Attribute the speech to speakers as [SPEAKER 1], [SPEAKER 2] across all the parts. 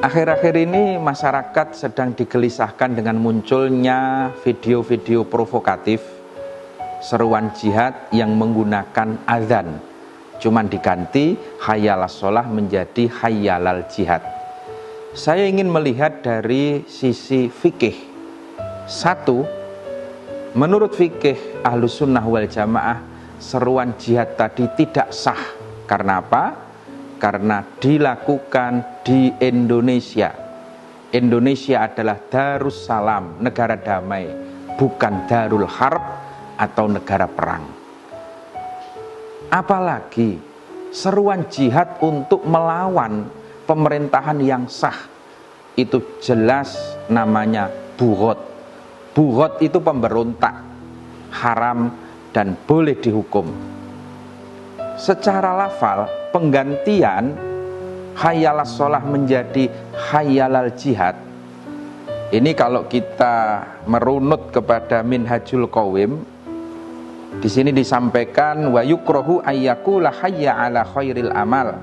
[SPEAKER 1] Akhir-akhir ini masyarakat sedang digelisahkan dengan munculnya video-video provokatif seruan jihad yang menggunakan azan. Cuman diganti hayyalas sholah menjadi hayyalal jihad. Saya ingin melihat dari sisi fikih. Satu, menurut fikih Ahlus Sunnah wal Jamaah, seruan jihad tadi tidak sah. Karena apa? Karena dilakukan di Indonesia. Indonesia adalah Darussalam, negara damai, bukan Darul Harb atau negara perang. Apalagi seruan jihad untuk melawan pemerintahan yang sah, itu jelas namanya bughat. Bughat itu pemberontak, haram dan boleh dihukum. Secara lafal, penggantian hayyalas sholah menjadi hayyalal jihad. Ini kalau kita merunut kepada Minhajul Qawim, di sini disampaikan wa yukrahu ayyakula hayya ala khairil amal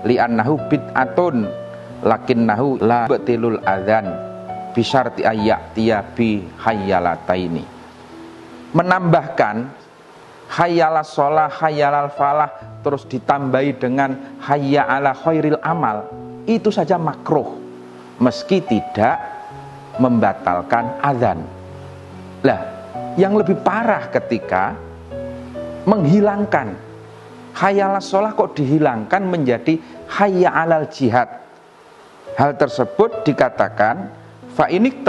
[SPEAKER 1] li'annahu bid'atun lakinnahu la batilul adzan bisyarti ayyatiya bi hayyalataini. Menambahkan hayyalas sholah, hayyalal falah, terus ditambahi dengan hayya ala khairil amal, itu saja makruh, meski tidak membatalkan azan. Lah, yang lebih parah ketika menghilangkan hayyalas sholah kok dihilangkan menjadi hayya alal jihad. Hal tersebut dikatakan fa inik